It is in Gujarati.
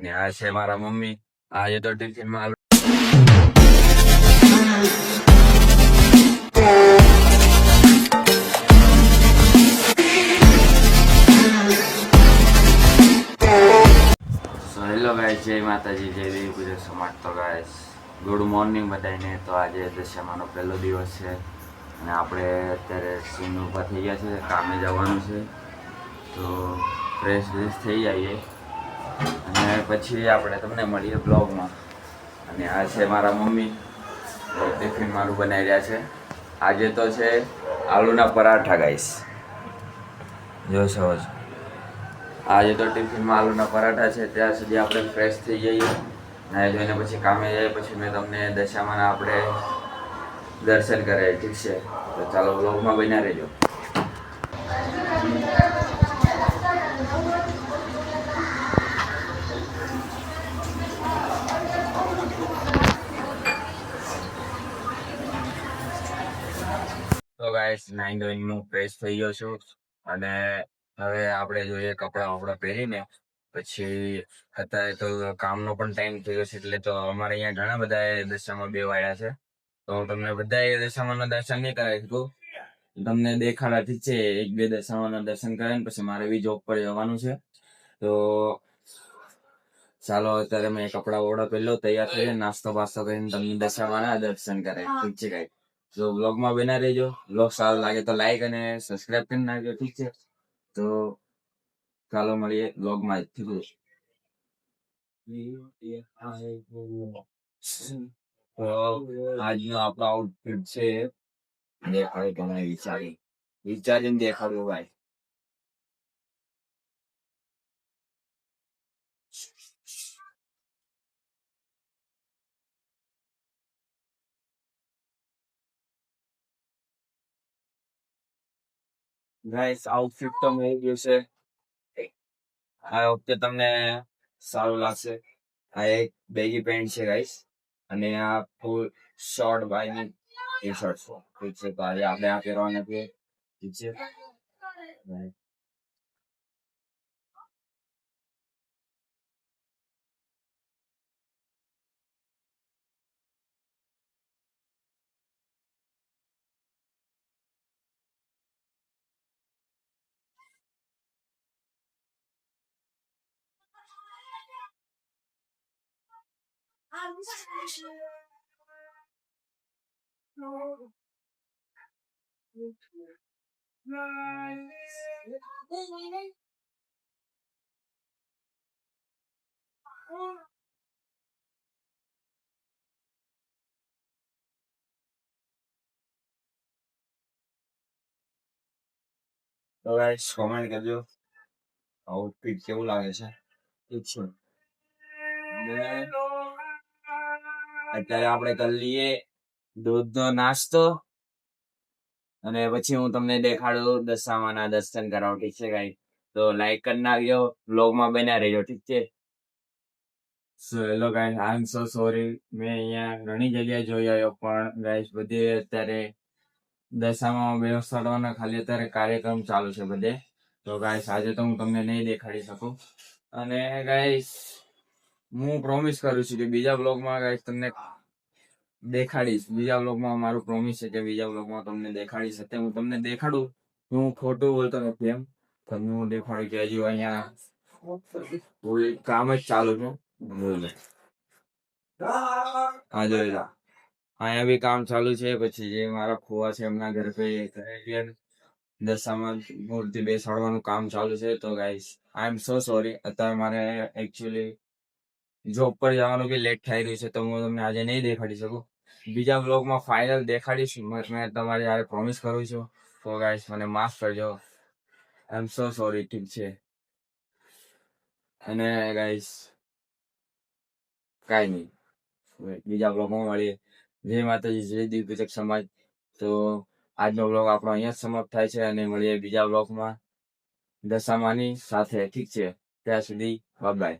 ને આ છે મારા મમ્મી. આજે તો ટિફિનમાં હેલો ગાઈસ, જય માતાજી, જય દેવી પૂજક સમાજ. તો ગાઈસ ગુડ મોર્નિંગ બધાને. તો આજે દશામાનો પહેલો દિવસ છે અને આપણે અત્યારે સીન ઉપર થઈ ગયા છે, કામે જવાનું છે. તો ફ્રેશ વ્રેશ થઈ જઈએ અને પછી આપણે તમને મળીએ બ્લોગમાં. અને આ છે મારા મમ્મી, ટિફિન મારું બનાવી રહ્યા છે. આજે તો છે આલુના પરાઠા ગાઈસ, જોશો જ. આજે તો ટિફિનમાં આલુના પરાઠા છે. ત્યાં સુધી આપણે ફ્રેશ થઈ જઈએ, નાહી ધોઈને પછી કામે જઈએ. પછી મેં તમને દશામાના આપણે દર્શન કરાય, ઠીક છે? તો ચાલો બ્લોગમાં બન્યા રહેજો. તો ગાઈસ, નાહી ધોઈને હું ફ્રેશ થઈ ગયો છું અને હવે આપણે જોઈએ કપડાં પહેરીને. પછી અત્યારે તો કામનો પણ ટાઈમ થયો છે, એટલે તો અમારે અહીંયા ઘણા બધા દશામાં બે વાળ્યા છે. તો હું તમને બધા દશામાના દર્શન નહીં કરાવી શકું, તમને દેખાડાથી છે. એક બે દશામાના દર્શન કરીને પછી મારે બી જોબ પર જવાનું છે. તો ચાલો અત્યારે મેં કપડા વપડા પહેલો તૈયાર થઈ નાસ્તો બાસ્તો કરીને તમને દશામાના દર્શન કરાય, ઠીક છે ગાઈસ? જો બ્લોગમાં બના રહેજો. બ્લોગ સારો લાગે તો લાઈક અને સબસ્ક્રાઇબ કરી નાખજો, ઠીક છે? તો ચાલો મળીએ બ્લોગમાં. તો આજનો આપણો આઉટફિટ છે, દેખાડે તમે વિચારીને દેખાડ્યું ભાઈ. ગાઈસ, આઉટફિટ તો મેં ગયું છે. આ વખતે તમને સારું લાગશે. આ એક બેગી પેન્ટ છે ગાઈસ, અને આ ફૂલ શોર્ટ ભાઈની ટી શર્ટ છે, ઠીક છે? તો આજે આપણે આ પહેરવાના છે, ઠીક છે? તો ગાઈસ, કોમેન્ટ કરજો આઉટફિટ કેવું લાગે છે, ઠીક છે? અત્યારે આપણે કરી લઈએ દૂધનો નાસ્તો અને પછી હું તમને દેખાડું દશામાના દર્શન કરાવું, ઠીક છે ગાઈસ? તો લાઈક કરી નાખજો, બ્લોગમાં બન્યા રહેજો, ઠીક છે? સો હેલો ગાઈસ, આઈ એમ સો સોરી. મેં અહીંયા ઘણી જગ્યાએ જોઈ આવ્યો, પણ ગાઈસ બધે અત્યારે દશામાં બેસાડવાના ખાલી અત્યારે કાર્યક્રમ ચાલુ છે બધે. તો ગાઈસ આજે તો હું તમને નહીં દેખાડી શકું. અને ગાઈસ હું પ્રોમિસ કરું છું કે બીજા બ્લોગમાં ગાઈસ તમને દેખાડીશ. બીજા બ્લોગમાં મારું પ્રોમિસ છે કે બીજા બ્લોગમાં તમને દેખાડીશ. અત્યારે હું તમને દેખાડું, હું ખોટું બોલતો નથી એમ. તમને હું દેખાડું કે હજુ અહીંયા કામ જ ચાલુ છે. હા, જોઈ લો, અહીંયા બી કામ ચાલુ છે. પછી જે મારા ફુવા છે એમના ઘર પે દશામાં મૂર્તિ બેસાડવાનું કામ ચાલુ છે. તો ગાઈસ, આઈ એમ સો સોરી. અત્યારે મારે એકચ્યુઅલી જોબ પર જવાનું બી લેટ થઈ રહ્યું છે, તો હું તમને આજે નહીં દેખાડી શકું. બીજા બ્લોગમાં ફાઇનલ દેખાડીશ. મેં તમારે યારે પ્રોમિસ કરું છું. તો ગાઈસ મને માફ કરજો, આઈ એમ સો સોરી, ઠીક છે? અને ગાઈસ કાંઈ નહીં, બીજા બ્લોગમાં મળીએ. જય માતાજી, જય દેવી પૂજક સમાજ. તો આજનો બ્લોગ આપણો અહીંયા જ સમાપ્ત થાય છે અને મળીએ બીજા બ્લોગમાં દશામાની સાથે, ઠીક છે? ત્યાં સુધી બાય બાય.